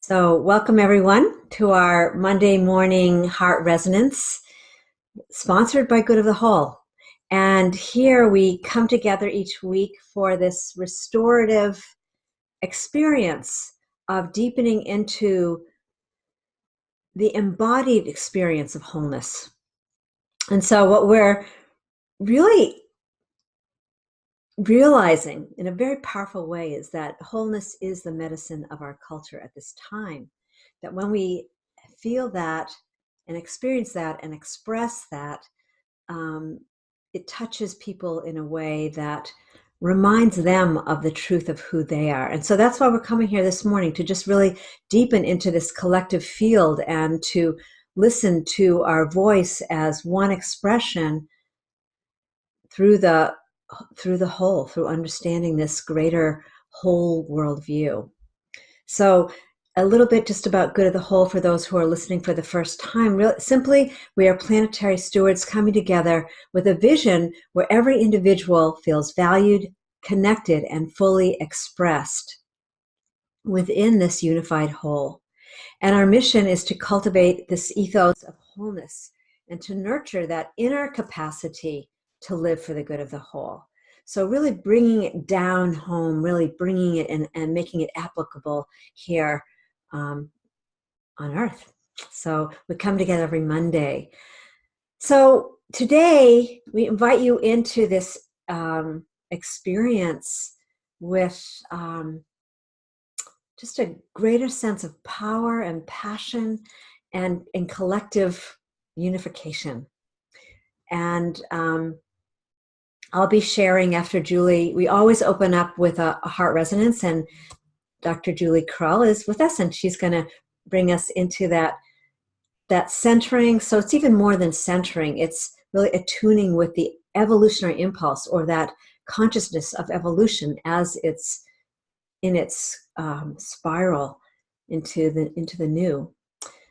So, welcome everyone to our Monday morning Heart Resonance, sponsored by Good of the Whole. And here we come together each week for this restorative experience of deepening into the embodied experience of wholeness. And so, what we're really realizing in a very powerful way is that wholeness is the medicine of our culture at this time. That when we feel that and experience that and express that, it touches people in a way that reminds them of the truth of who they are. And so that's why we're coming here this morning, to just really deepen into this collective field and to listen to our voice as one expression through the whole, through understanding this greater whole worldview. So a little bit just about Good of the Whole for those who are listening for the first time. Really simply, we are planetary stewards coming together with a vision where every individual feels valued, connected, and fully expressed within this unified whole. And our mission is to cultivate this ethos of wholeness and to nurture that inner capacity to live for the good of the whole. So really bringing it down home, really bringing it in and making it applicable here on Earth. So we come together every Monday. So today we invite you into this experience with just a greater sense of power and passion and collective unification. And I'll be sharing after Julie. We always open up with a heart resonance, and Dr. Julie Krull is with us, and she's going to bring us into that centering. So it's even more than centering. It's really attuning with the evolutionary impulse, or that consciousness of evolution as it's in its spiral into the new.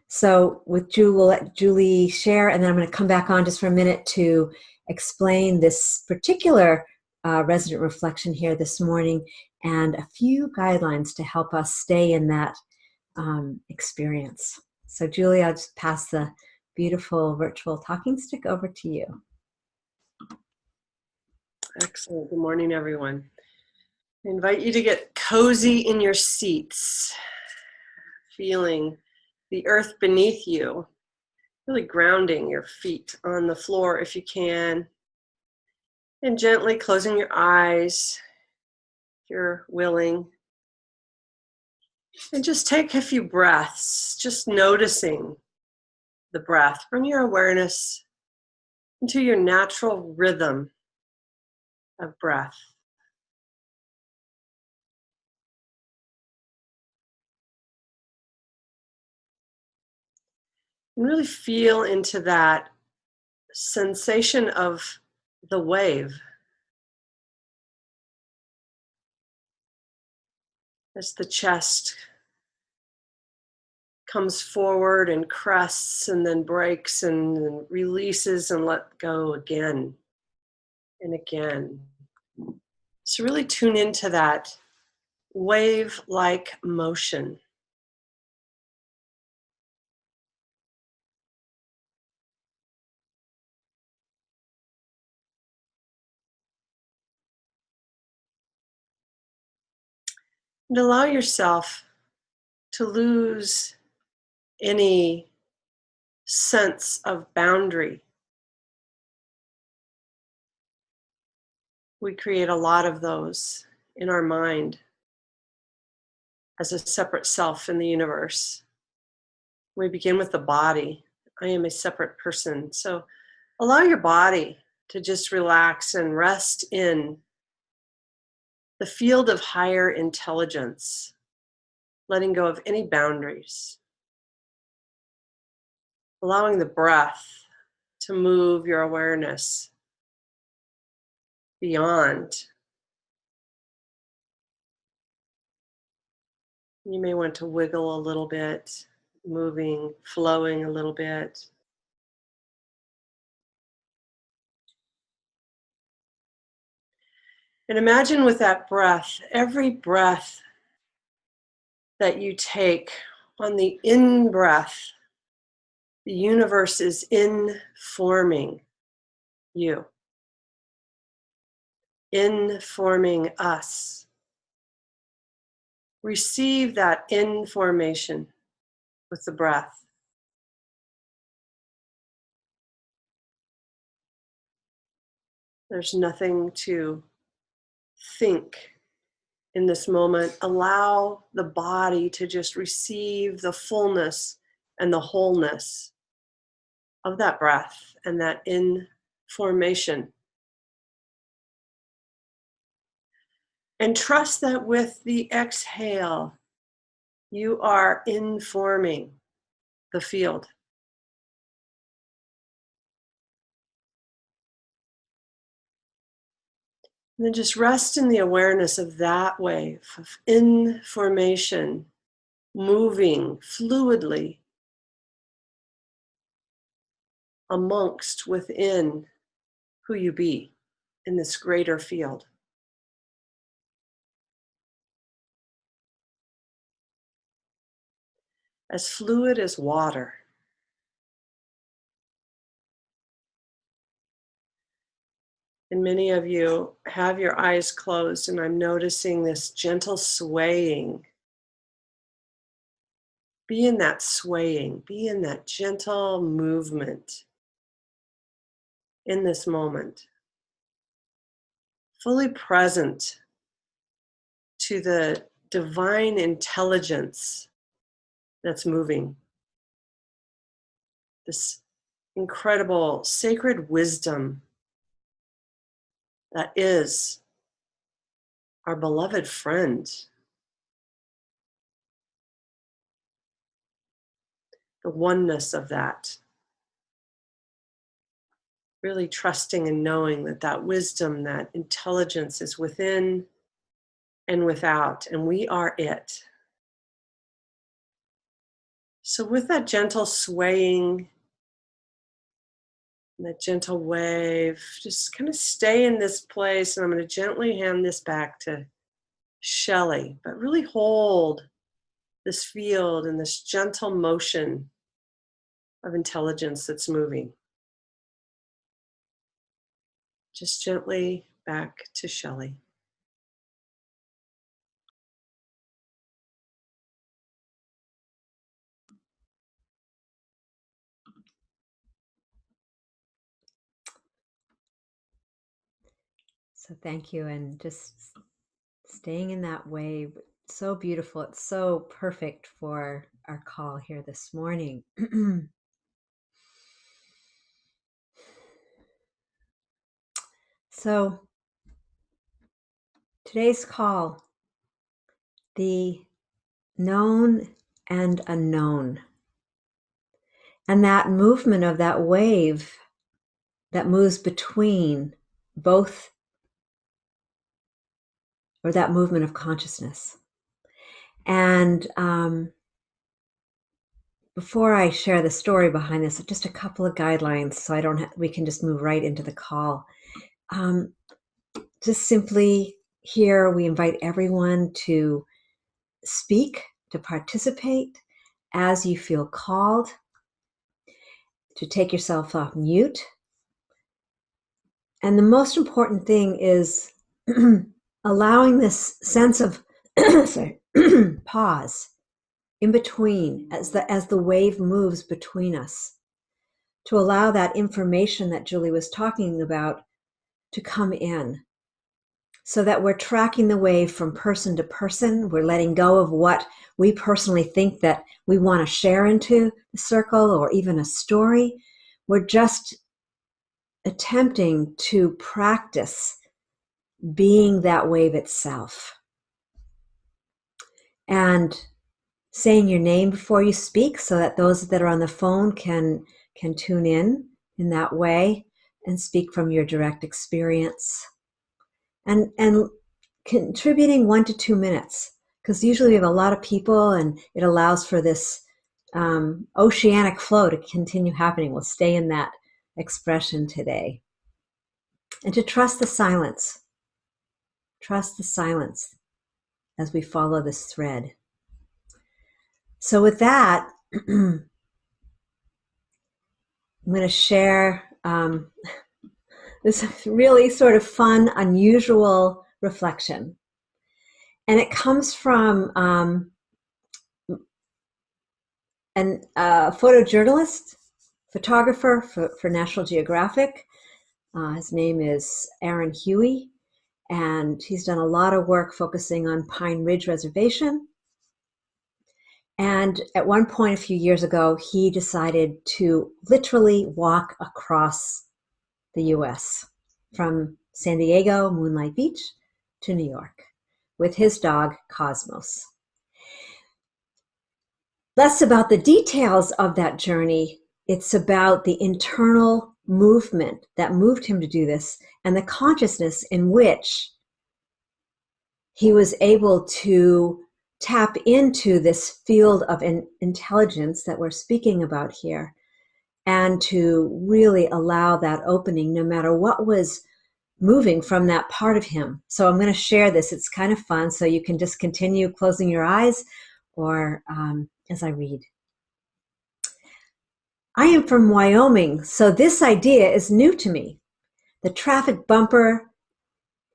So with Julie, we'll let Julie share, and then I'm going to come back on just for a minute to explain this particular resident reflection here this morning, and a few guidelines to help us stay in that experience. So Julie, I'll just pass the beautiful virtual talking stick over to you. Excellent. Good morning, everyone. I invite you to get cozy in your seats, feeling the earth beneath you, really grounding your feet on the floor if you can, and gently closing your eyes if you're willing. And just take a few breaths, just noticing the breath. Bring your awareness into your natural rhythm of breath. And really feel into that sensation of the wave. As the chest comes forward and crests and then breaks and then releases and let go again and again. So really tune into that wave-like motion. And allow yourself to lose any sense of boundary. We create a lot of those in our mind as a separate self in the universe. We begin with the body. I am a separate person. So allow your body to just relax and rest in the field of higher intelligence, letting go of any boundaries, allowing the breath to move your awareness beyond. You may want to wiggle a little bit, moving, flowing a little bit. And imagine with that breath, every breath that you take on the in breath, the universe is informing you, informing us. Receive that information with the breath. There's nothing to think in this moment. Allow the body to just receive the fullness and the wholeness of that breath and that information. And trust that with the exhale, you are informing the field. And then just rest in the awareness of that wave of information moving fluidly amongst, within who you be in this greater field. As fluid as water. And many of you have your eyes closed, and I'm noticing this gentle swaying. Be in that swaying, be in that gentle movement in this moment. Fully present to the divine intelligence that's moving. This incredible sacred wisdom that is our beloved friend. The oneness of that. Really trusting and knowing that that wisdom, that intelligence is within and without, and we are it. So with that gentle swaying, that gentle wave, just kind of stay in this place, and I'm going to gently hand this back to Shelley, but really hold this field and this gentle motion of intelligence that's moving. Just gently back to Shelley. So thank you. And just staying in that way, so beautiful. It's so perfect for our call here this morning. So today's call, the known and unknown, and that movement of that wave that moves between both, or that movement of consciousness. And before I share the story behind this, just a couple of guidelines so we can just move right into the call. Just simply here, we invite everyone to speak, to participate as you feel called, to take yourself off mute. And the most important thing is allowing this sense of pause in between as the wave moves between us, to allow that information that Julie was talking about to come in, so that we're tracking the wave from person to person. We're letting go of what we personally think that we want to share into the circle, or even a story. We're just attempting to practice being that wave itself. And saying your name before you speak, so that those that are on the phone can tune in that way and speak from your direct experience. And contributing 1 to 2 minutes, because usually we have a lot of people, and it allows for this oceanic flow to continue happening. We'll stay in that expression today. And to trust the silence. Trust the silence as we follow this thread. So with that, I'm going to share this really sort of fun, unusual reflection. And it comes from a photojournalist, photographer for National Geographic. His name is Huey, and he's done a lot of work focusing on Pine Ridge Reservation. And at one point a few years ago, he decided to literally walk across the US from San Diego, Moonlight Beach, to New York with his dog, Cosmos. Less about the details of that journey. It's about the internal movement that moved him to do this and the consciousness in which he was able to tap into this field of intelligence that we're speaking about here, and to really allow that opening no matter what was moving from that part of him. So I'm going to share this. It's kind of fun, so you can just continue closing your eyes or as I read. I am from Wyoming, so this idea is new to me. The traffic bumper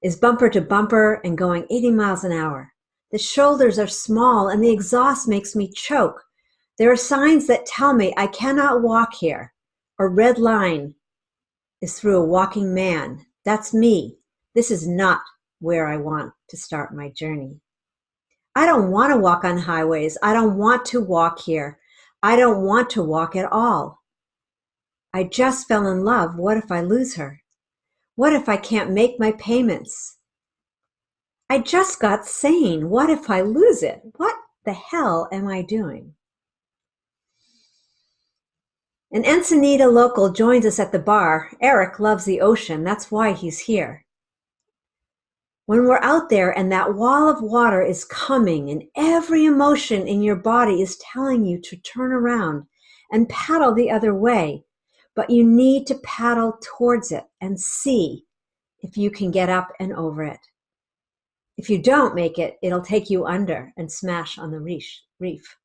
is bumper to bumper and going 80 miles an hour. The shoulders are small and the exhaust makes me choke. There are signs that tell me I cannot walk here. A red line is through a walking man. That's me. This is not where I want to start my journey. I don't want to walk on highways. I don't want to walk here. I don't want to walk at all. I just fell in love. What if I lose her? What if I can't make my payments? I just got sane. What if I lose it? What the hell am I doing? An Ensenada local joins us at the bar. Eric loves the ocean. That's why he's here. When we're out there and that wall of water is coming and every emotion in your body is telling you to turn around and paddle the other way, but you need to paddle towards it and see if you can get up and over it. If you don't make it, it'll take you under and smash on the reef.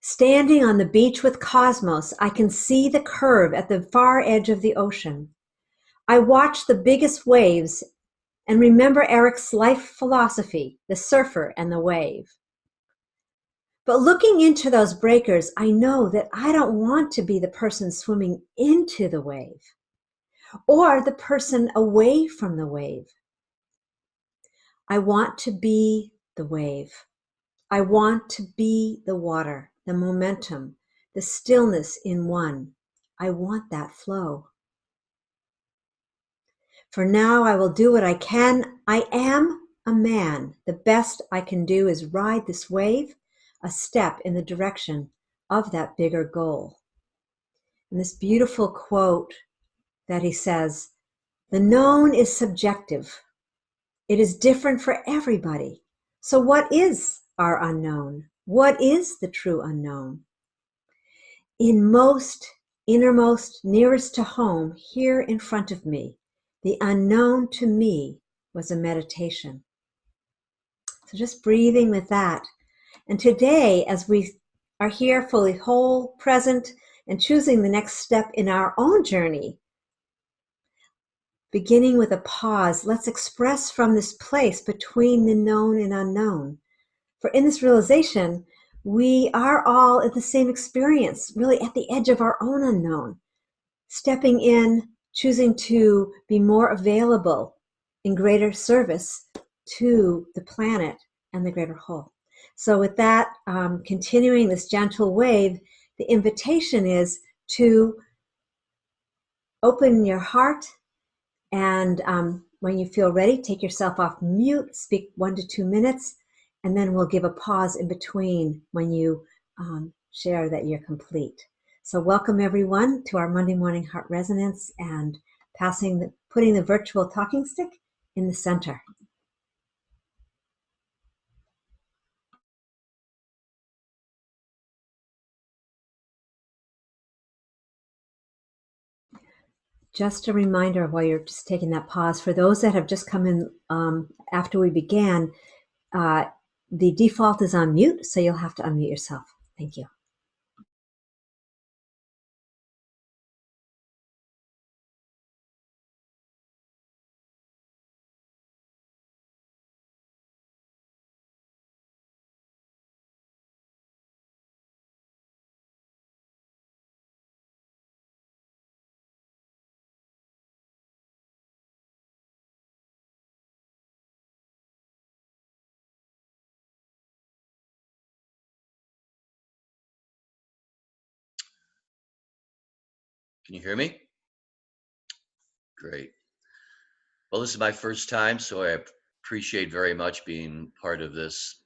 Standing on the beach with Cosmos, I can see the curve at the far edge of the ocean. I watch the biggest waves and remember Eric's life philosophy, the surfer and the wave. But looking into those breakers, I know that I don't want to be the person swimming into the wave or the person away from the wave. I want to be the wave. I want to be the water, the momentum, the stillness in one. I want that flow. For now, I will do what I can. I am a man. The best I can do is ride this wave, a step in the direction of that bigger goal. And this beautiful quote that he says, the known is subjective. It is different for everybody. So what is our unknown? What is the true unknown? Innermost, nearest to home, here in front of me, the unknown to me was a meditation. So just breathing with that. And today, as we are here fully whole, present, and choosing the next step in our own journey, beginning with a pause, let's express from this place between the known and unknown. For in this realization, we are all at the same experience, really at the edge of our own unknown, stepping in, choosing to be more available in greater service to the planet and the greater whole. So with that, continuing this gentle wave, the invitation is to open your heart, and when you feel ready, take yourself off mute, speak 1 to 2 minutes, and then we'll give a pause in between when you share that you're complete. So welcome everyone to our Monday Morning Heart Resonance, and putting the virtual talking stick in the center. Just a reminder while you're just taking that pause, for those that have just come in after we began, The default is on mute, so you'll have to unmute yourself. Thank you. Can you hear me? Great. Well, this is my first time, so I appreciate very much being part of this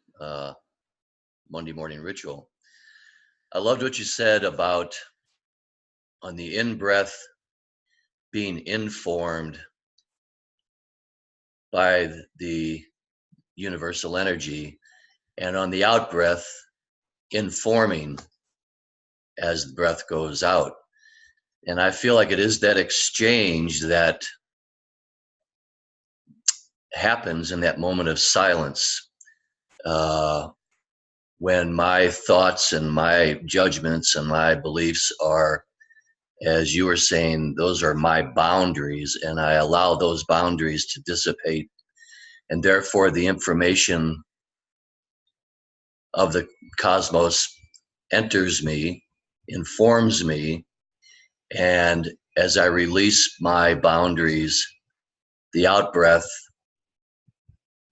Monday morning ritual. I loved what you said about on the in-breath being informed by the universal energy, and on the out-breath informing as the breath goes out. And I feel like it is that exchange that happens in that moment of silence, when my thoughts and my judgments and my beliefs are, as you were saying, those are my boundaries, and I allow those boundaries to dissipate, and therefore the information of the cosmos enters me, informs me, and as I release my boundaries, the out breath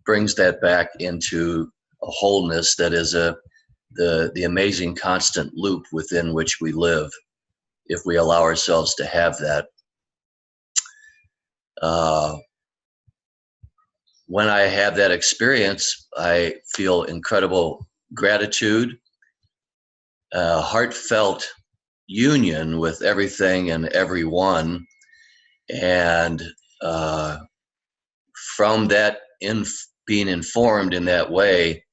brings that back into a wholeness that is the amazing constant loop within which we live, if we allow ourselves to have that. When I have that experience, I feel incredible gratitude, heartfelt union with everything and everyone, and from that being informed in that way,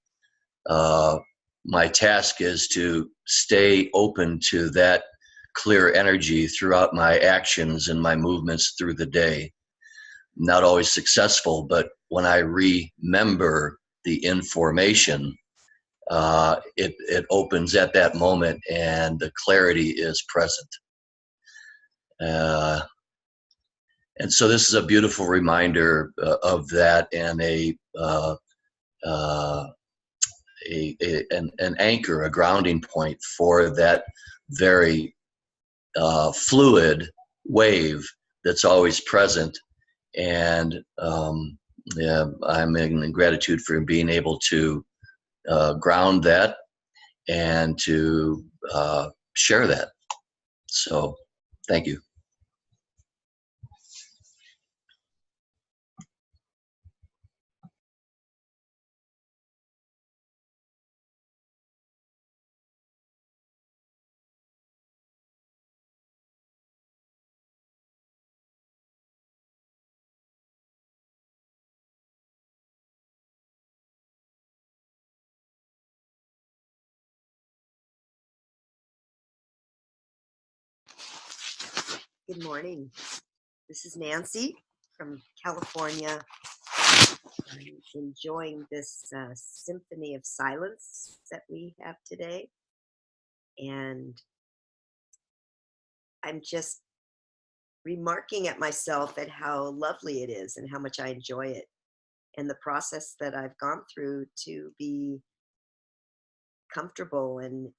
my task is to stay open to that clear energy throughout my actions and my movements through the day. Not always successful, but when I remember the information, it opens at that moment and the clarity is present. And so this is a beautiful reminder of that, and an anchor, a grounding point for that very fluid wave that's always present. And yeah, I'm in gratitude for being able to ground that and to share that. So thank you. Good morning. This is Nancy from California. I'm enjoying this symphony of silence that we have today. And I'm just remarking at myself at how lovely it is and how much I enjoy it, and the process that I've gone through to be comfortable and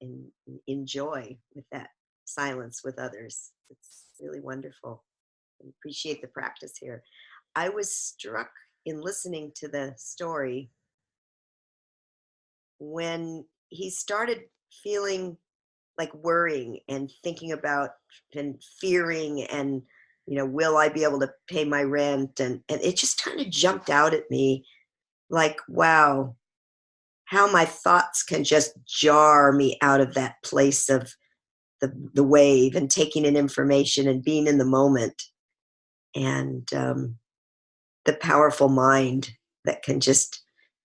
enjoy with that silence with others. It's really wonderful. I appreciate the practice here. I was struck in listening to the story when he started feeling like worrying and thinking about and fearing and, will I be able to pay my rent? And it just kind of jumped out at me like, wow, how my thoughts can just jar me out of that place of the wave and taking in information and being in the moment. And the powerful mind that can just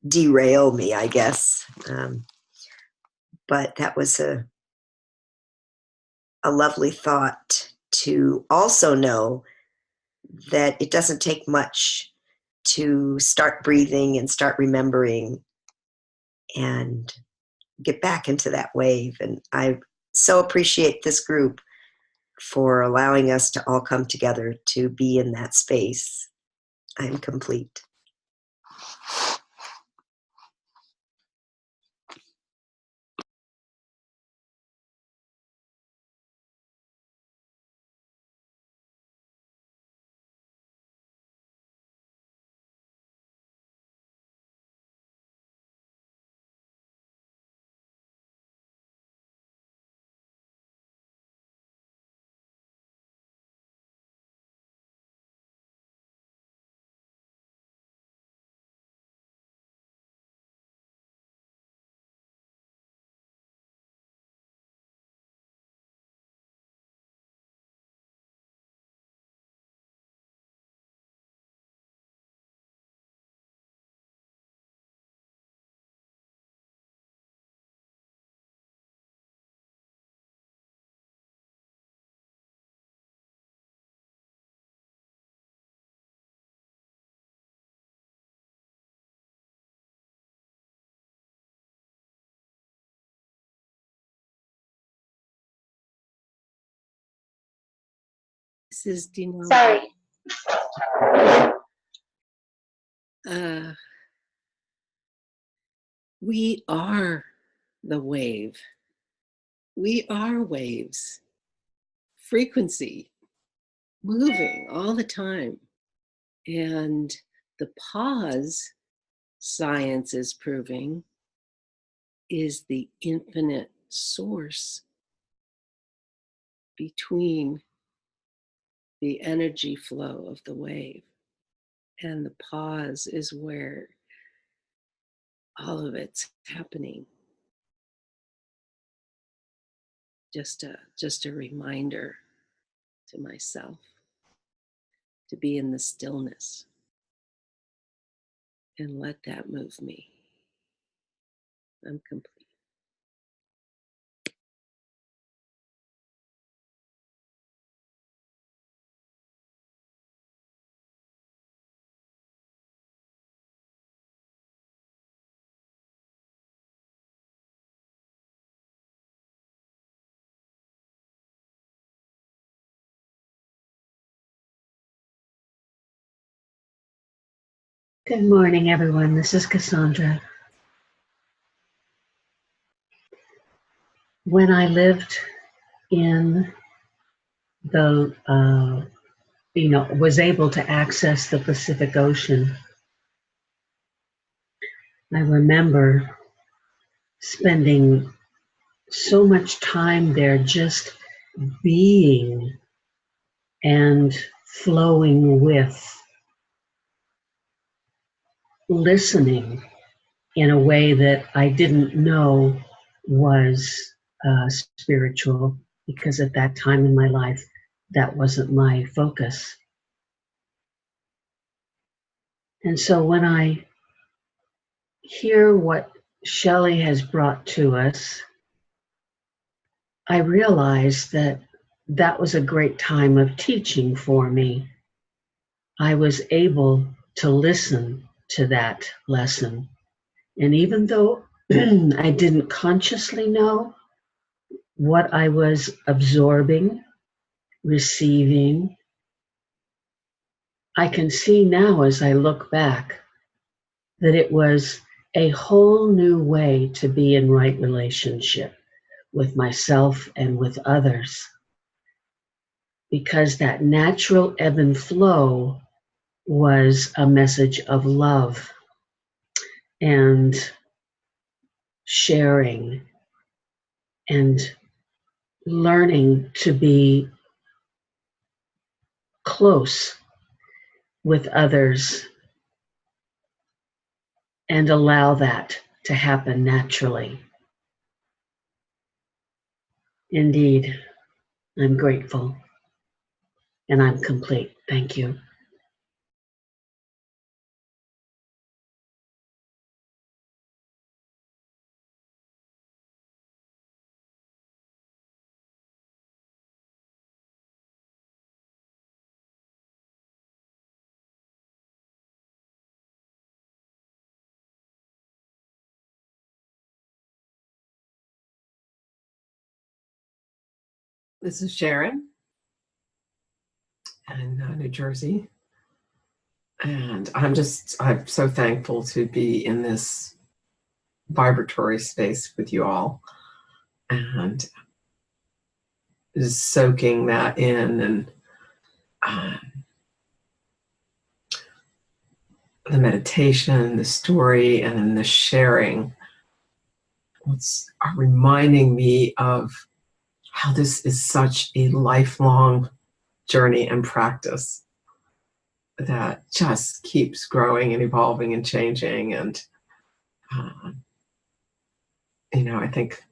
derail me, I guess. But that was a lovely thought to also know that it doesn't take much to start breathing and start remembering and get back into that wave. And I so appreciate this group for allowing us to all come together to be in that space. I'm complete. This is Dino. Sorry. We are the wave. We are waves. Frequency, moving all the time. And the pause, science is proving, is the infinite source between the energy flow of the wave. And the pause is where all of it's happening. Just a reminder to myself to be in the stillness and let that move me. I'm complete. Good morning, everyone. This is Cassandra. When I lived in the, was able to access the Pacific Ocean, I remember spending so much time there just being and flowing with, listening in a way that I didn't know was spiritual, because at that time in my life, that wasn't my focus. And so when I hear what Shelley has brought to us, I realize that that was a great time of teaching for me. I was able to listen to that lesson. And even though I didn't consciously know what I was absorbing, receiving, I can see now as I look back that it was a whole new way to be in right relationship with myself and with others. Because that natural ebb and flow was a message of love and sharing and learning to be close with others and allow that to happen naturally. Indeed, I'm grateful and I'm complete. Thank you. This is Sharon in New Jersey. And I'm so thankful to be in this vibratory space with you all and just soaking that in, and the meditation, the story, and then the sharing. Are reminding me of how this is such a lifelong journey and practice that just keeps growing and evolving and changing. And I think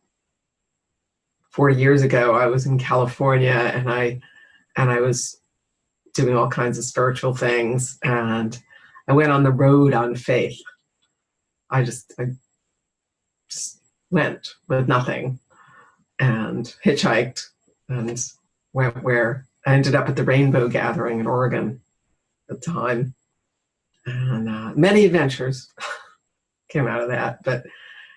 40 years ago I was in California, and I was doing all kinds of spiritual things, and I went on the road on faith. I just went with nothing and hitchhiked and went where I ended up at the Rainbow Gathering in Oregon at the time. And many adventures came out of that, but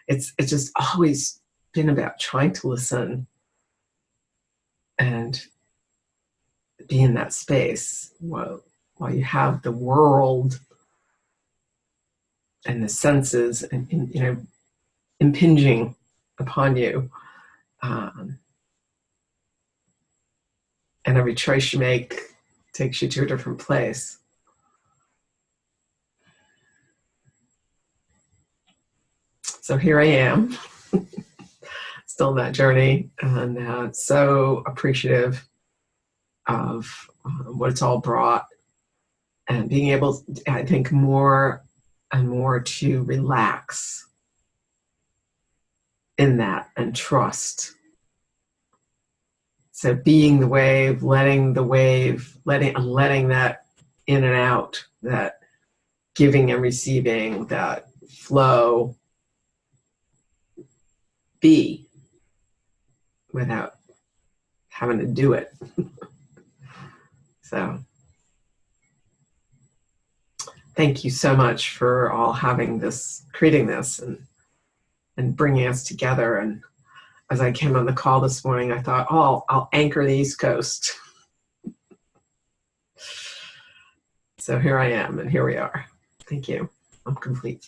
it's just always been about trying to listen and be in that space while you have the world and the senses and impinging upon you, and every choice you make takes you to a different place. So here I am, still in that journey, and so appreciative of what it's all brought, and being able, I think, more and more to relax in that and trust. So being the wave, letting that in and out, that giving and receiving, that flow, be without having to do it. So thank you so much for all creating this and bringing us together. And as I came on the call this morning, I thought, I'll anchor the East Coast. So here I am, and here we are. Thank you. I'm complete.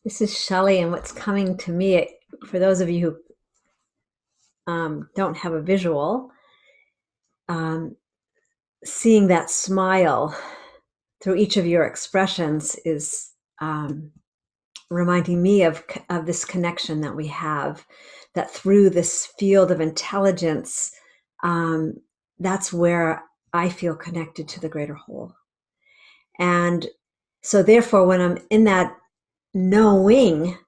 This is Shelley, and what's coming to me, for those of you who don't have a visual, seeing that smile through each of your expressions is reminding me of this connection that we have, that through this field of intelligence, that's where I feel connected to the greater whole. And so therefore, when I'm in that knowing,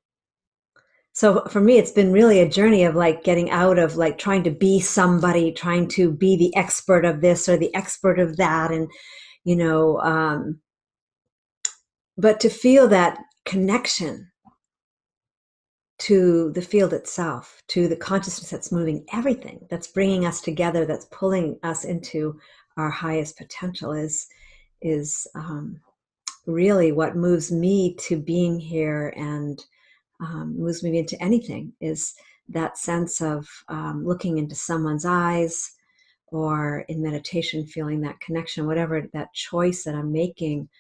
so for me, it's been really a journey of like getting out of like trying to be somebody, trying to be the expert of this or the expert of that. And, but to feel that connection to the field itself, to the consciousness that's moving everything, that's bringing us together, that's pulling us into our highest potential is really what moves me to being here, and moves me into anything, is that sense of looking into someone's eyes, or in meditation feeling that connection, whatever that choice that I'm making,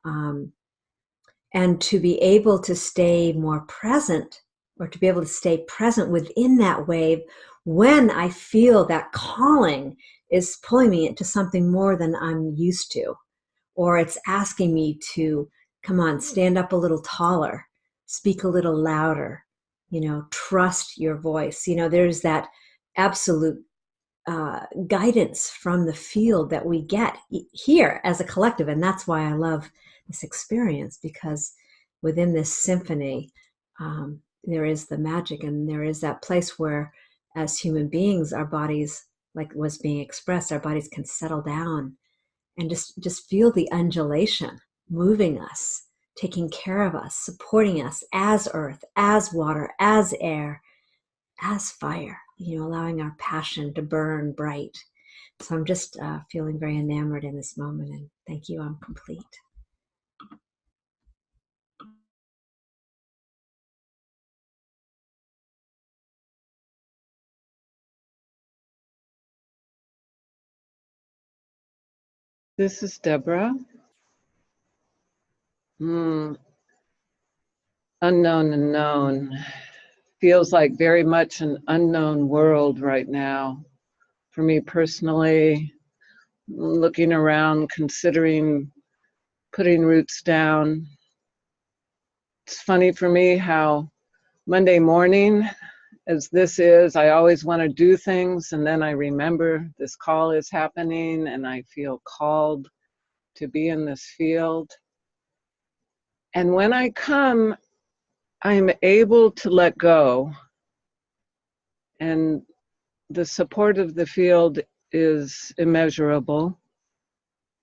and to be able to stay more present, or to be able to stay present within that wave when I feel that calling is pulling me into something more than I'm used to, or it's asking me to, come on, stand up a little taller, speak a little louder, trust your voice. There's that absolute guidance from the field that we get here as a collective. And that's why I love this experience, because within this symphony, there is the magic, and there is that place where, as human beings, our bodies, like was being expressed, our bodies can settle down and just feel the undulation moving us, taking care of us, supporting us as earth, as water, as air, as fire, allowing our passion to burn bright. So I'm just feeling very enamored in this moment, and thank you. I'm complete. This is Deborah. Unknown and known. Feels like very much an unknown world right now. For me personally, looking around, considering putting roots down. It's funny for me how Monday morning, as this is, I always want to do things, and then I remember this call is happening and I feel called to be in this field. And when I come, I'm able to let go, and the support of the field is immeasurable.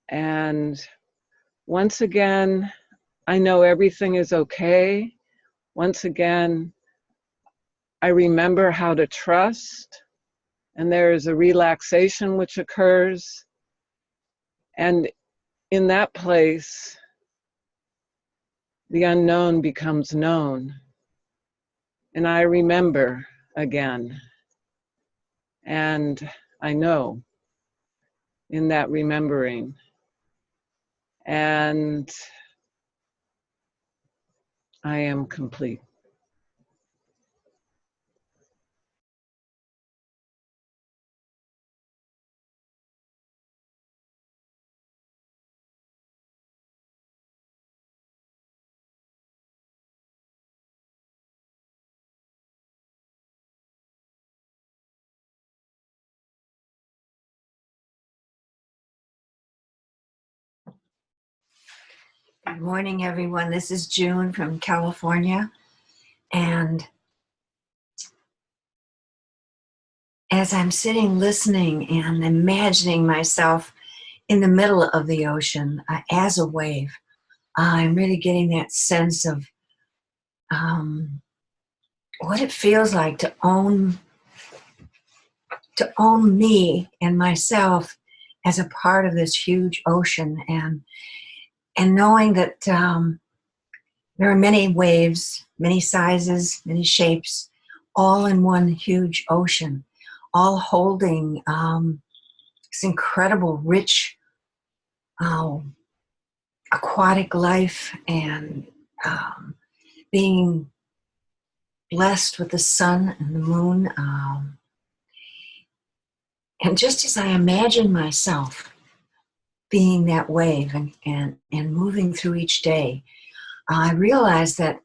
And once again, I know everything is okay. Once again, I remember how to trust, and there is a relaxation which occurs. And in that place, the unknown becomes known. And I remember again. And I know in that remembering. And I am complete. Good morning, everyone. This is June from California. And as I'm sitting listening and imagining myself in the middle of the ocean as a wave, I'm really getting that sense of what it feels like to own me and myself as a part of this huge ocean, and knowing that there are many waves, many sizes, many shapes, all in one huge ocean, all holding this incredible, rich aquatic life, and being blessed with the sun and the moon. And just as I imagine myself being that wave and moving through each day, I realize that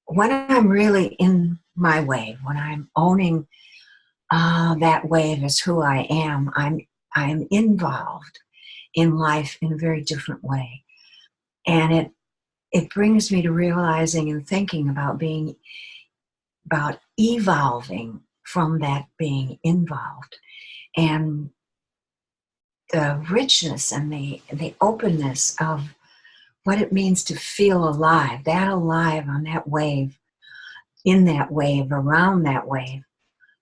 when I'm really in my wave, when I'm owning that wave as who I am, I'm involved in life in a very different way. And it brings me to realizing and thinking about evolving from that being involved. And the richness and the openness of what it means to feel alive, that alive on that wave, in that wave, around that wave.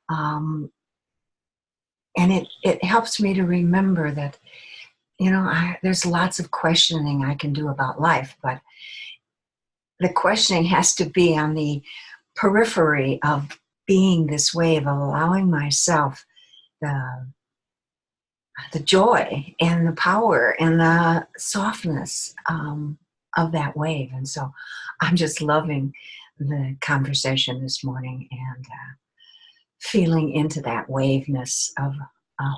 And it helps me to remember that, there's lots of questioning I can do about life, but the questioning has to be on the periphery of being this wave, of allowing myself the joy and the power and the softness of that wave. And so I'm just loving the conversation this morning and feeling into that waveness of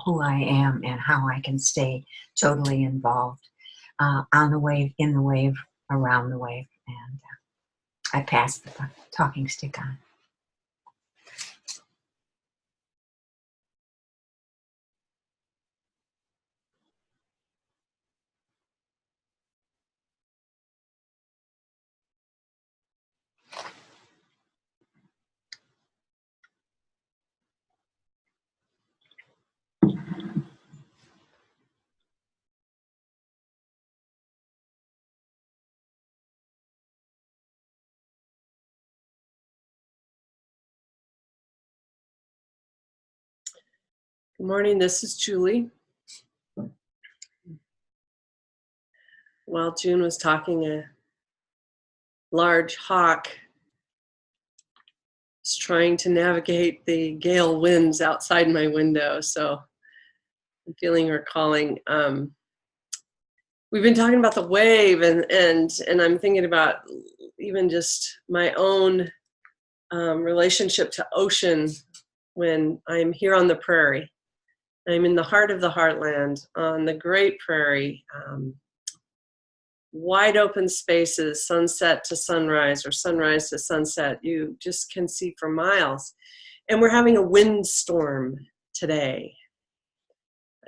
who I am and how I can stay totally involved on the wave, in the wave, around the wave. And I pass the talking stick on. Good morning, this is Julie. While June was talking, a large hawk is trying to navigate the gale winds outside my window, so I'm feeling her calling. We've been talking about the wave, and I'm thinking about even just my own relationship to ocean when I'm here on the prairie. I'm in the heart of the heartland on the Great Prairie, wide open spaces, sunset to sunrise or sunrise to sunset. You just can see for miles. And we're having a windstorm today.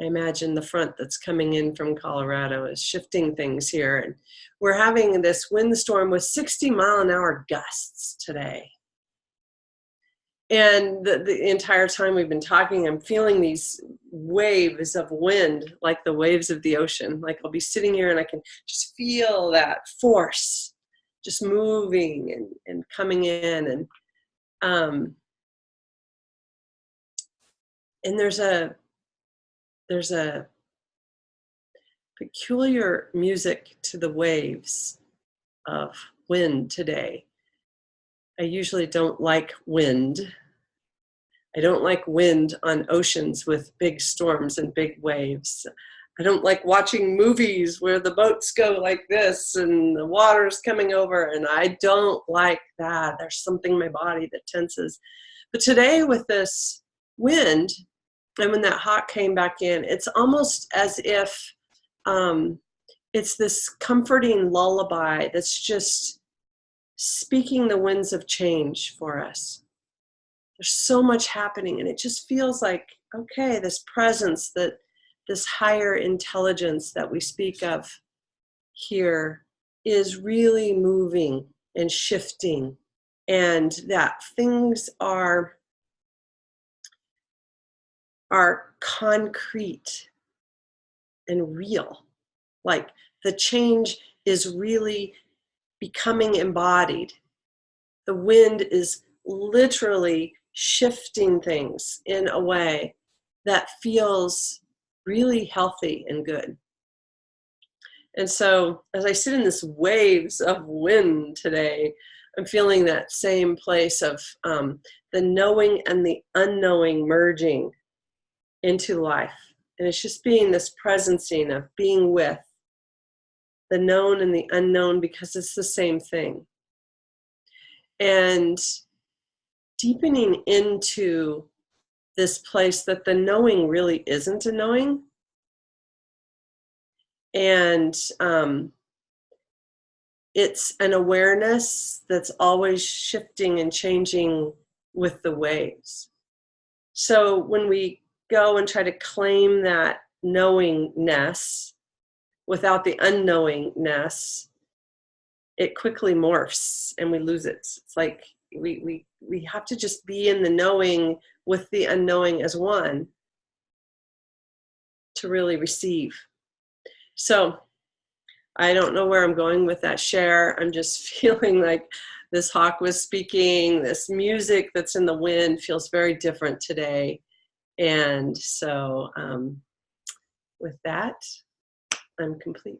I imagine the front that's coming in from Colorado is shifting things here. And we're having this windstorm with 60-mile-an-hour gusts today. And the entire time we've been talking, I'm feeling these waves of wind, like the waves of the ocean. Like I'll be sitting here and I can just feel that force just moving and coming in. And there's a peculiar music to the waves of wind today. I usually don't like wind. I don't like wind on oceans with big storms and big waves. I don't like watching movies where the boats go like this and the water's coming over, and I don't like that. There's something in my body that tenses. But today with this wind, and when that hawk came back in, it's almost as if it's this comforting lullaby that's just speaking the winds of change for us. There's so much happening, and it just feels like, okay, this presence, that this higher intelligence that we speak of here is really moving and shifting, and that things are concrete and real. Like the change is really becoming embodied. The wind is literally shifting things in a way that feels really healthy and good. And so as I sit in this waves of wind today, I'm feeling that same place of the knowing and the unknowing merging into life. And it's just being this presencing of being with the known and the unknown, because it's the same thing. And deepening into this place that the knowing really isn't a knowing. And it's an awareness that's always shifting and changing with the waves. So when we go and try to claim that knowingness without the unknowingness, it quickly morphs and we lose it. It's like we have to just be in the knowing with the unknowing as one to really receive. So I don't know where I'm going with that share. I'm just feeling like this hawk was speaking, this music that's in the wind feels very different today. And so with that, I'm complete.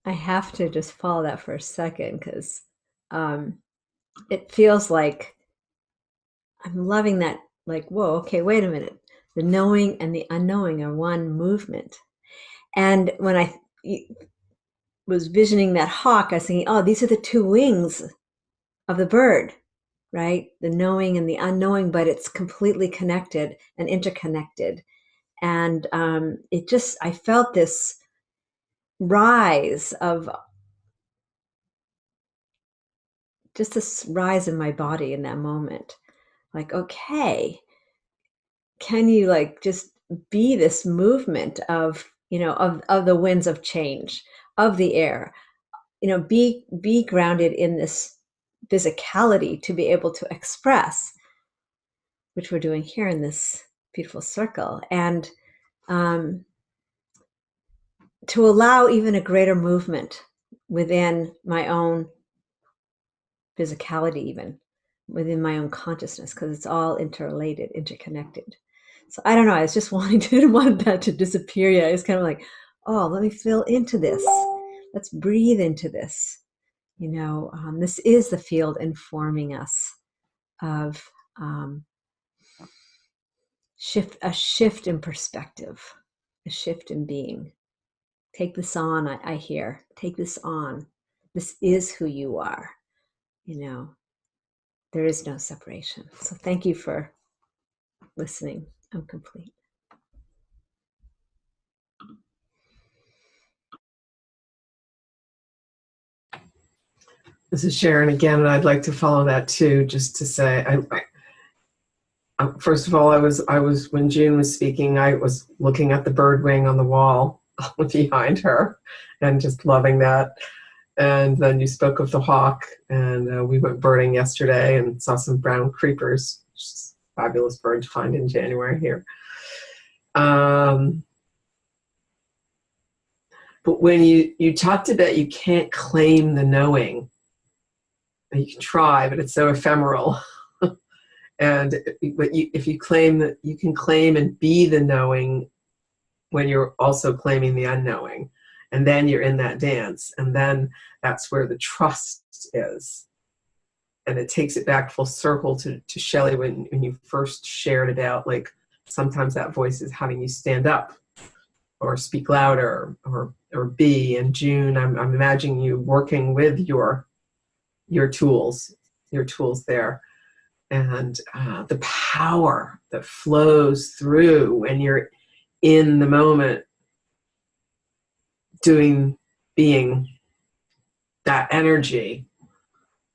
I have to just follow that for a second, because it feels like I'm loving that. Like, whoa, okay, wait a minute. The knowing and the unknowing are one movement. And when I was visioning that hawk, I was thinking, oh, these are the two wings of the bird, right? The knowing and the unknowing, but it's completely connected and interconnected. And I felt this rise of just this rise in my body in that moment. Like, okay, can you like just be this movement of, you know, of the winds of change, of the air, you know, be grounded in this physicality to be able to express, which we're doing here in this beautiful circle, and to allow even a greater movement within my own physicality, even within my own consciousness, because it's all interrelated, interconnected. So I don't know, I was just didn't want that to disappear yet. It's kind of like, oh, let me feel into this. Let's breathe into this. You know, this is the field informing us of a shift in perspective, a shift in being. Take this on, I hear. Take this on. This is who you are. You know, there is no separation. So thank you for listening. I'm complete. This is Sharon again, and I'd like to follow that too, just to say, first of all, I was when June was speaking, I was looking at the bird wing on the wall behind her, and just loving that. And then you spoke of the hawk, and we went birding yesterday and saw some brown creepers, which is a fabulous bird to find in January here. But when you talked about you can't claim the knowing, you can try, but it's so ephemeral. And if you claim that you can claim and be the knowing when you're also claiming the unknowing, and then you're in that dance, and then that's where the trust is. And it takes it back full circle to Shelley when you first shared about, like, sometimes that voice is having you stand up or speak louder or be. And June, I'm imagining you working with your tools there. And the power that flows through when you're in the moment, being that energy,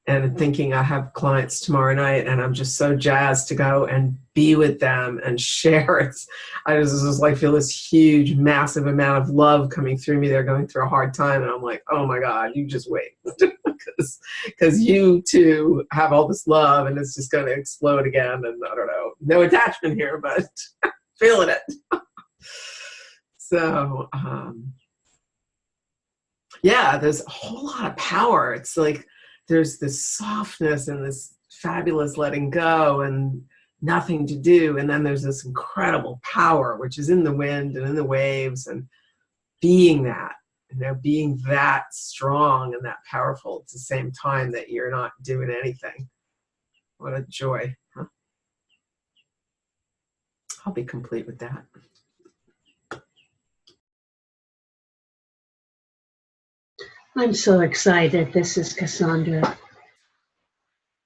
and thinking I have clients tomorrow night and I'm just so jazzed to go and be with them and share it. I just like feel this huge, massive amount of love coming through me. They're going through a hard time, and I'm like, oh my God, you just wait. Because you too have all this love, and it's just going to explode again. And I don't know, no attachment here, but feeling it. So, yeah, there's a whole lot of power. It's like there's this softness and this fabulous letting go and nothing to do. And then there's this incredible power, which is in the wind and in the waves, and being that, being that strong and that powerful at the same time that you're not doing anything. What a joy. Huh? I'll be complete with that. I'm so excited. This is Cassandra.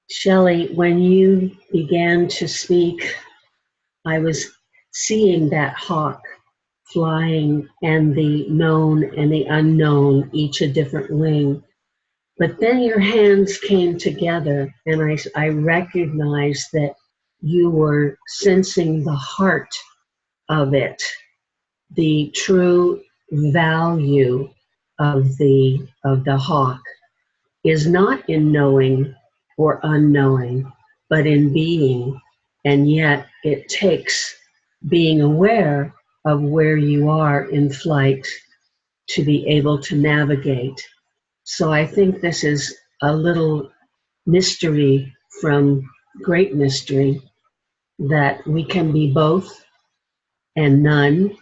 Shelley, when you began to speak, I was seeing that hawk flying, and the known and the unknown, each a different wing. But then your hands came together, and I recognized that you were sensing the heart of it, the true value of the hawk is not in knowing or unknowing, but in being. And yet it takes being aware of where you are in flight to be able to navigate. So I think this is a little mystery from great mystery, that we can be both and none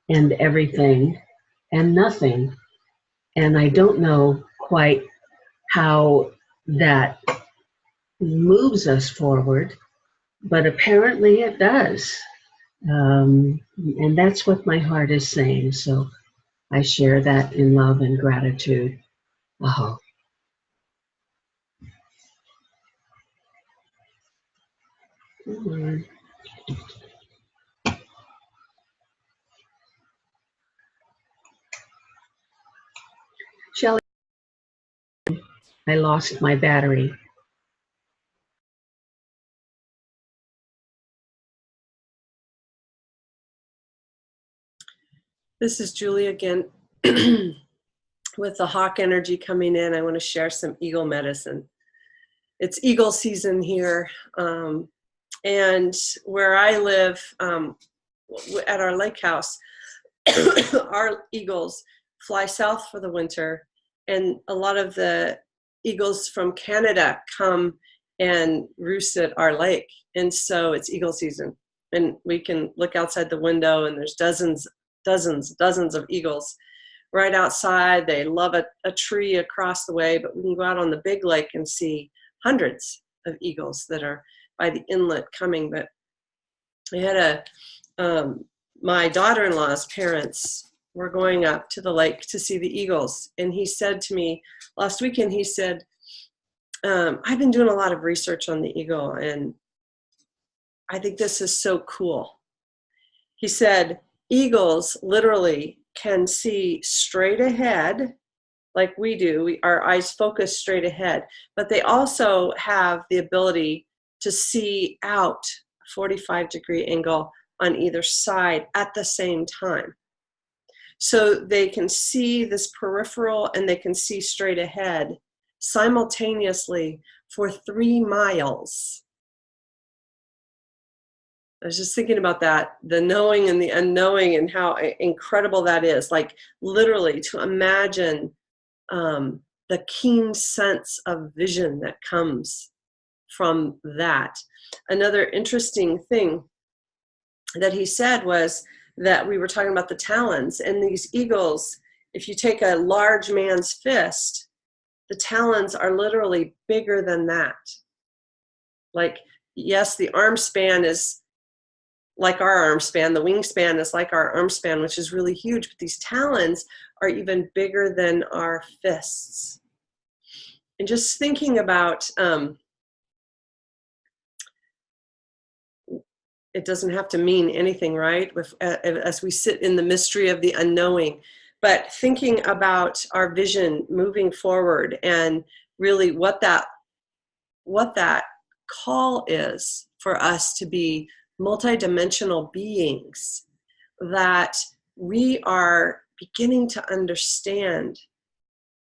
and everything and nothing. And I don't know quite how that moves us forward, but apparently it does. And that's what my heart is saying. So I share that in love and gratitude. Aho. Shelley, I lost my battery. This is Julie again. With the hawk energy coming in, I want to share some eagle medicine. It's eagle season here. And where I live, at our lake house, our eagles fly south for the winter. And a lot of the eagles from Canada come and roost at our lake. And so it's eagle season. And we can look outside the window and there's dozens of eagles right outside. They love a tree across the way, but we can go out on the big lake and see hundreds of eagles that are by the inlet coming. But I had my daughter-in-law's parents were going up to the lake to see the eagles. And he said to me last weekend, he said, I've been doing a lot of research on the eagle and I think this is so cool. He said, eagles literally can see straight ahead like we do. Our eyes focus straight ahead, but they also have the ability to see out a 45-degree angle on either side at the same time. So they can see this peripheral and they can see straight ahead simultaneously for 3 miles. I was just thinking about that, the knowing and the unknowing and how incredible that is. Like literally to imagine the keen sense of vision that comes from that. Another interesting thing that he said was that we were talking about the talons, and these eagles, if you take a large man's fist, the talons are literally bigger than that. Like, yes, the arm span is like our arm span, the wingspan is like our arm span, which is really huge, but these talons are even bigger than our fists. And just thinking about, it doesn't have to mean anything, right? As we sit in the mystery of the unknowing, but thinking about our vision moving forward and really what that call is for us to be multidimensional beings, that we are beginning to understand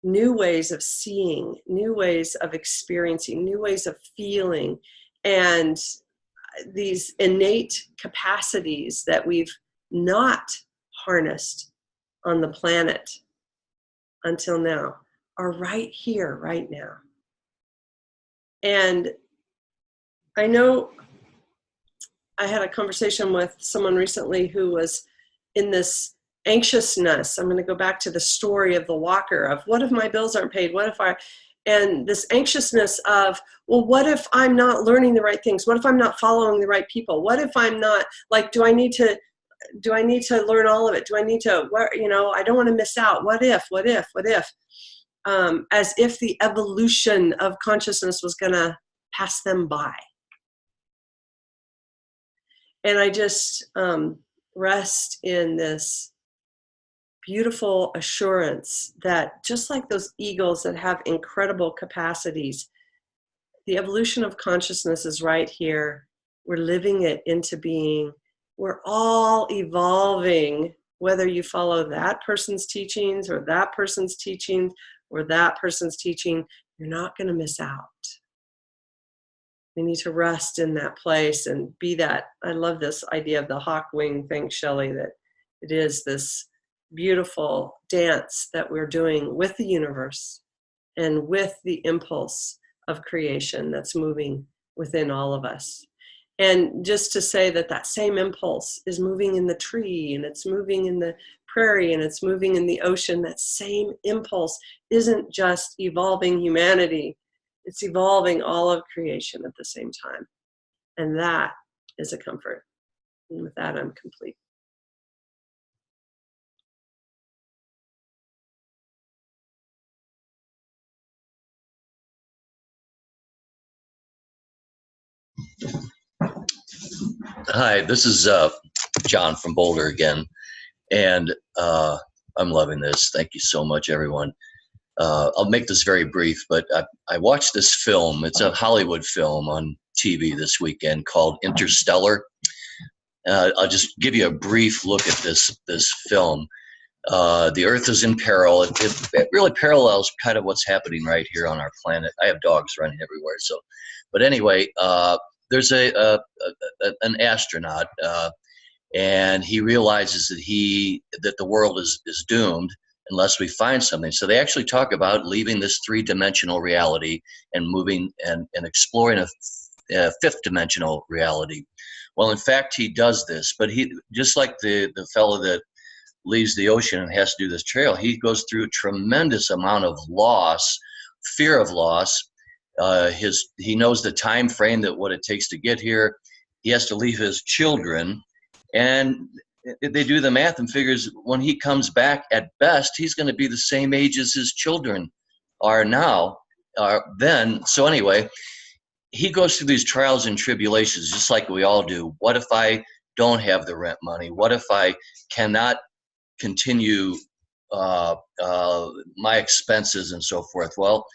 new ways of seeing, new ways of experiencing, new ways of feeling, and these innate capacities that we've not harnessed on the planet until now are right here, right now. And I know I had a conversation with someone recently who was in this anxiousness. I'm going to go back to the story of the walker of what if my bills aren't paid? What if and this anxiousness of, well, what if I'm not learning the right things? What if I'm not following the right people? What if I'm not, like, do I need to learn all of it? Do I need to, I don't want to miss out. What if? As if the evolution of consciousness was going to pass them by. And I just rest in this beautiful assurance that just like those eagles that have incredible capacities, the evolution of consciousness is right here. We're living it into being. We're all evolving, whether you follow that person's teachings or that person's teachings or that person's teaching, you're not going to miss out. We need to rest in that place and be that. I love this idea of the hawk wing. Thanks, Shelley, that it is this beautiful dance that we're doing with the universe and with the impulse of creation that's moving within all of us. And just to say that that same impulse is moving in the tree and it's moving in the prairie and it's moving in the ocean, that same impulse isn't just evolving humanity, it's evolving all of creation at the same time. And that is a comfort. And with that, I'm complete. Hi, this is John from Boulder again, and I'm loving this. Thank you so much, everyone. I'll make this very brief, but I watched this film. It's a Hollywood film on TV this weekend called Interstellar. I'll just give you a brief look at this film. The Earth is in peril. It really parallels kind of what's happening right here on our planet. I have dogs running everywhere. So, but anyway, there's an astronaut, and he realizes that the world is doomed unless we find something. So they actually talk about leaving this three-dimensional reality and moving and exploring a fifth dimensional reality. Well, in fact, he does this, but he, just like the fellow that leaves the ocean and has to do this trail, he goes through a tremendous amount of loss, fear of loss. He knows the time frame, that what it takes to get here. He has to leave his children, and they do the math and figures when he comes back, at best, he's going to be the same age as his children are now, then. So anyway, he goes through these trials and tribulations just like we all do. What if I don't have the rent money? What if I cannot continue my expenses and so forth? Well,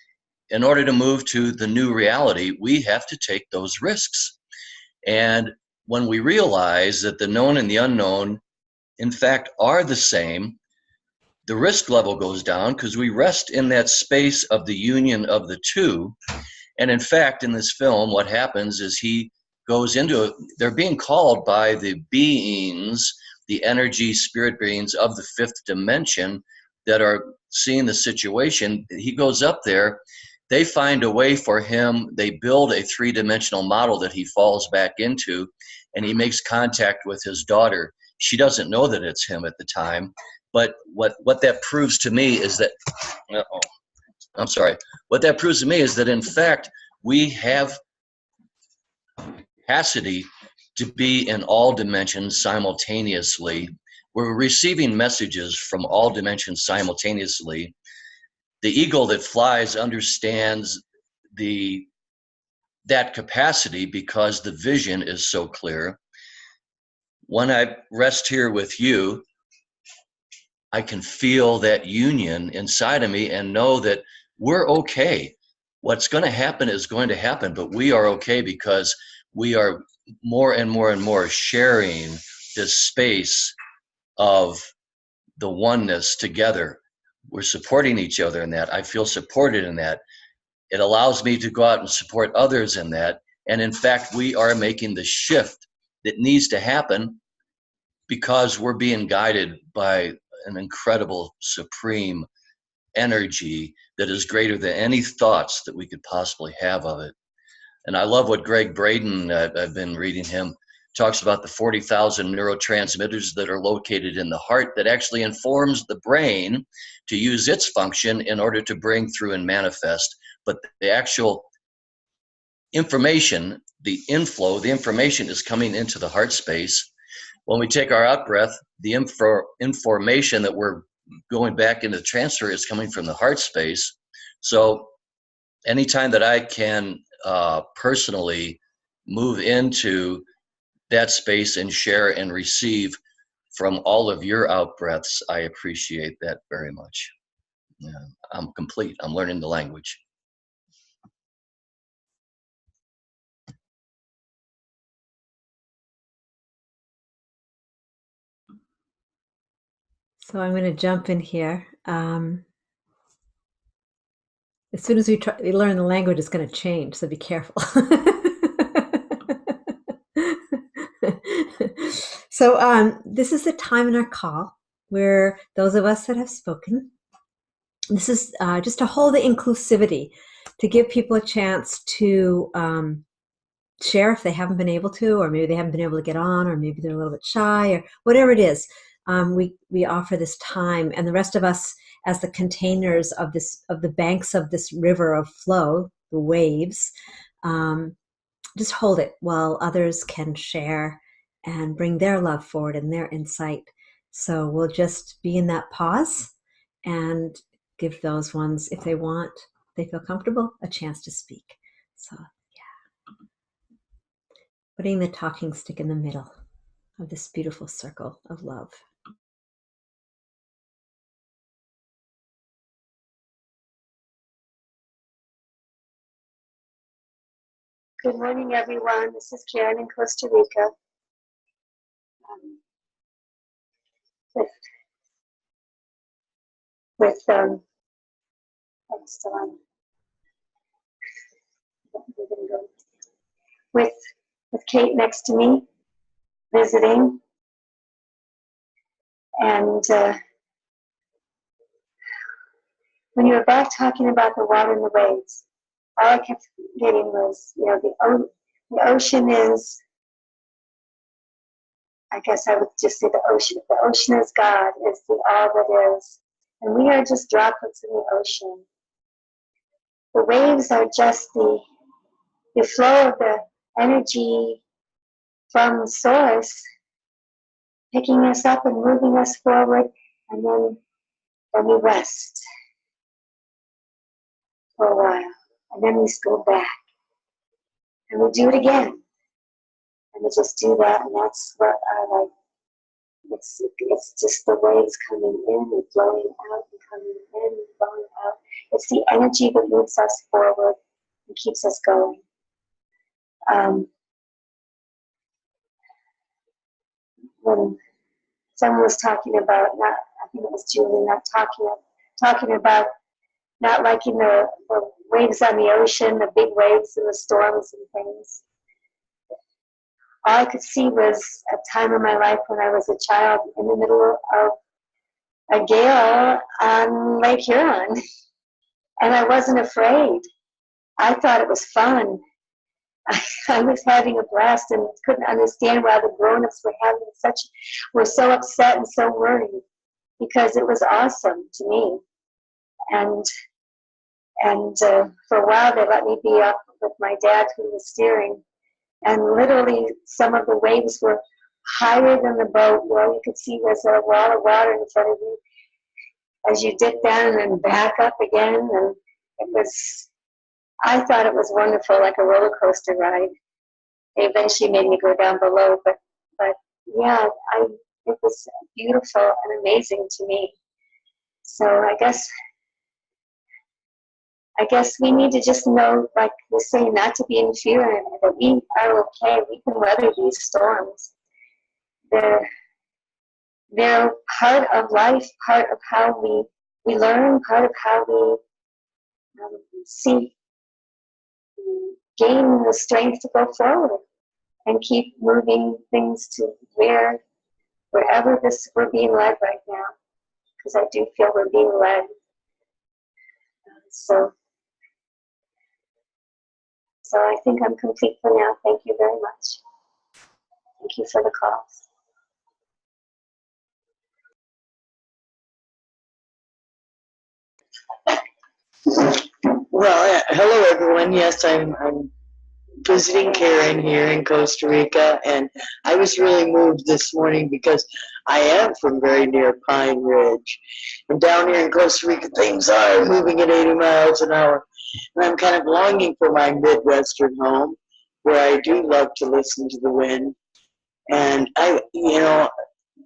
in order to move to the new reality, we have to take those risks. And when we realize that the known and the unknown, in fact, are the same, the risk level goes down because we rest in that space of the union of the two. And in fact, in this film, what happens is he goes into, they're being called by the beings, the energy spirit beings of the fifth dimension that are seeing the situation. He goes up there, they find a way for him, they build a three-dimensional model that he falls back into, and he makes contact with his daughter. She doesn't know that it's him at the time, but what that proves to me is that, I'm sorry, what that proves to me is that in fact, we have capacity to be in all dimensions simultaneously. We're receiving messages from all dimensions simultaneously. The eagle that flies understands that capacity because the vision is so clear. When I rest here with you, I can feel that union inside of me and know that we're okay. What's going to happen is going to happen, but we are okay because we are more and more and more sharing this space of the oneness together. We're supporting each other in that. I feel supported in that. It allows me to go out and support others in that. And in fact, we are making the shift that needs to happen because we're being guided by an incredible, supreme energy that is greater than any thoughts that we could possibly have of it. And I love what Greg Braden, I've been reading him, talks about the 40,000 neurotransmitters that are located in the heart that actually informs the brain to use its function in order to bring through and manifest. But the actual information, the inflow, the information is coming into the heart space. When we take our out breath, the information that we're going back into the transfer is coming from the heart space. So anytime that I can personally move into that space and share and receive from all of your out breaths, I appreciate that very much. Yeah, I'm complete. I'm learning the language. So I'm going to jump in here. As soon as we learn the language, it's going to change, so be careful. So this is the time in our call where those of us that have spoken, this is just to hold the inclusivity, to give people a chance to share if they haven't been able to, or maybe they haven't been able to get on, or maybe they're a little bit shy, or whatever it is. We offer this time, and the rest of us as the containers of the banks of this river of flow, the waves, just hold it while others can share and bring their love forward and their insight. So we'll just be in that pause and give those ones, if they want, they feel comfortable, a chance to speak. So yeah, putting the talking stick in the middle of this beautiful circle of love. Good morning, everyone. This is Karen in Costa Rica. with I'm still on. We're gonna go with Kate next to me, visiting, and when you were back talking about the water and the waves, all I kept getting was, the ocean is, I guess I would just say the ocean. The ocean is God, is the all that is. And we are just droplets in the ocean. The waves are just the flow of the energy from source, picking us up and moving us forward, and then we rest for a while. And then we go back. And we do it again. And we just do that, and that's what I like. It's just the waves coming in and flowing out and coming in and flowing out. It's the energy that moves us forward and keeps us going. When someone was talking about, I think it was Julie, talking about not liking the waves on the ocean, the big waves and the storms and things. All I could see was a time in my life when I was a child in the middle of a gale on Lake Huron. And I wasn't afraid. I thought it was fun. I was having a blast and couldn't understand why the grown-ups were so upset and so worried, because it was awesome to me. And for a while they let me be up with my dad, who was steering. And literally some of the waves were higher than the boat. All you could see was a wall of water in front of you as you dip down and then back up again. And I thought it was wonderful, like a roller coaster ride. They eventually made me go down below, but yeah, it was beautiful and amazing to me. So I guess we need to just know, like we're saying, not to be in fear, and that we are okay. We can weather these storms. They're part of life, part of how we learn, part of how we gain the strength to go forward and keep moving things to wherever we're being led right now. Because I do feel we're being led. So I think I'm complete for now. Thank you very much. Thank you for the calls. Well, hello everyone. Yes, I'm visiting Karen here in Costa Rica, and I was really moved this morning because I am from very near Pine Ridge, and down here in Costa Rica things are moving at 80 miles an hour, and I'm kind of longing for my Midwestern home where I do love to listen to the wind. And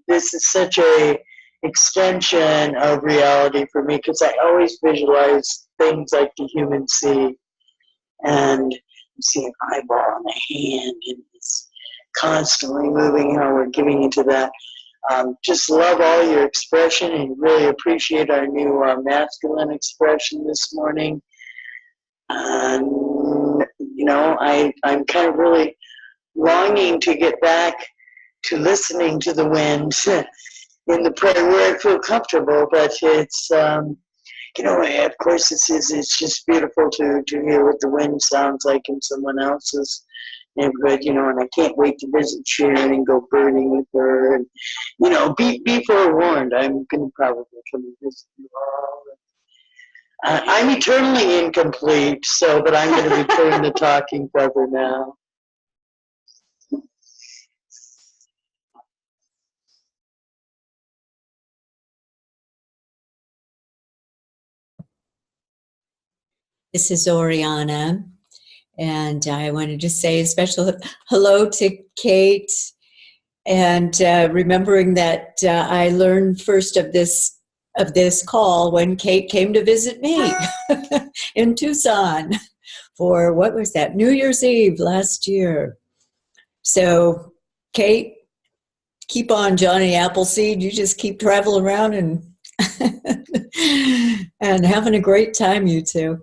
this is such a extension of reality for me, because I always visualize things like the human sea, and you see an eyeball on a hand, and it's constantly moving, how we're giving into that. Just love all your expression, and really appreciate our new masculine expression this morning. And I'm kind of really longing to get back to listening to the wind in the prayer where I feel comfortable, but it's of course it's just beautiful to hear what the wind sounds like in someone else's neighborhood, and I can't wait to visit Sharon and go birding with her, and be forewarned, I'm gonna probably come and visit you all. I'm eternally incomplete, but I'm going to be putting the talking feather now. This is Oriana, and I wanted to say a special hello to Kate, and remembering that I learned first of this call when Kate came to visit me in Tucson for, what was that, New Year's Eve last year. So Kate, keep on Johnny Appleseed. You just keep traveling around and And having a great time, you two.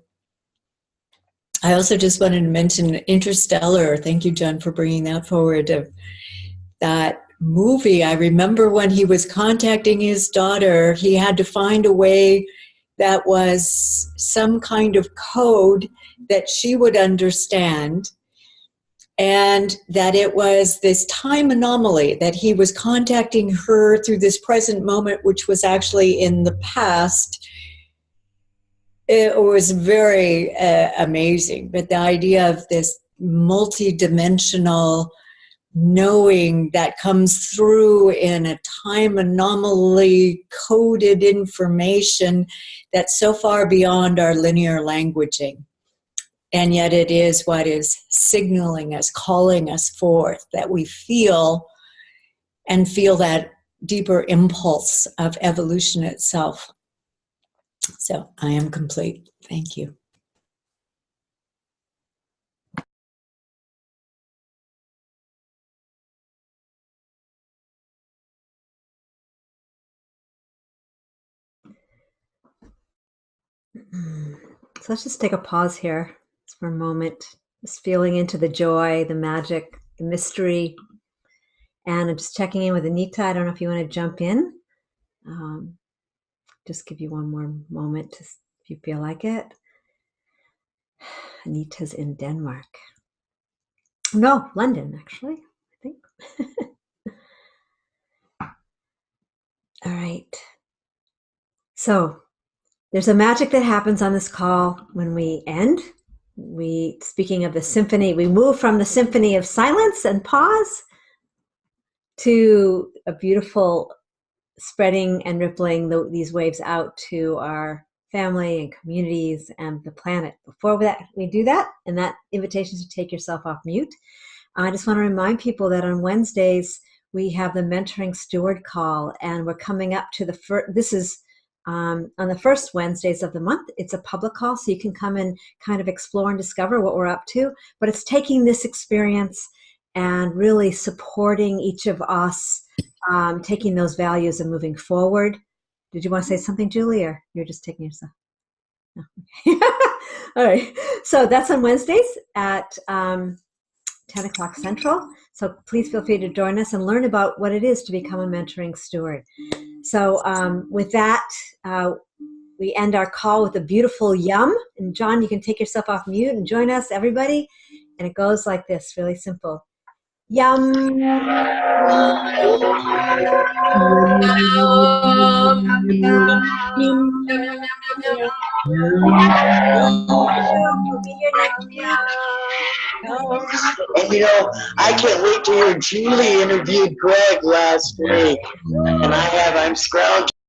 I also just wanted to mention Interstellar. Thank you, John, for bringing that forward. Of that movie, I remember when he was contacting his daughter, he had to find a way that was some kind of code that she would understand, and that it was this time anomaly that he was contacting her through this present moment, which was actually in the past. It was very amazing. But the idea of this multi-dimensional knowing that comes through in a time anomaly coded information that's so far beyond our linear languaging. And yet it is what is signaling us, calling us forth, that we feel and feel that deeper impulse of evolution itself. So I am complete. Thank you. So let's just take a pause here just for a moment, just feeling into the joy, the magic, the mystery. And I'm just checking in with Anita. I don't know if you want to jump in. Just give you one more moment if you feel like it. Anita's in Denmark. No, London, actually, I think. All right. So there's a magic that happens on this call when we end. Speaking of the symphony, we move from the symphony of silence and pause to a beautiful spreading and rippling these waves out to our family and communities and the planet. Before we do that, and that invitation is to take yourself off mute, I just want to remind people that on Wednesdays, we have the Mentoring Steward call, and we're coming up to the first, this is on the first Wednesdays of the month. It's a public call, so you can come and kind of explore and discover what we're up to, but it's taking this experience and really supporting each of us, taking those values and moving forward. Did you want to say something, Julie, or you're just taking yourself? No. All right. So that's on Wednesdays at 10 o'clock Central. So please feel free to join us and learn about what it is to become a mentoring steward. So with that, we end our call with a beautiful yum. And John, you can take yourself off mute and join us, everybody. And it goes like this, really simple. Yum. And you know, I can't wait to hear Julie interviewed Greg last week. And I'm scrounging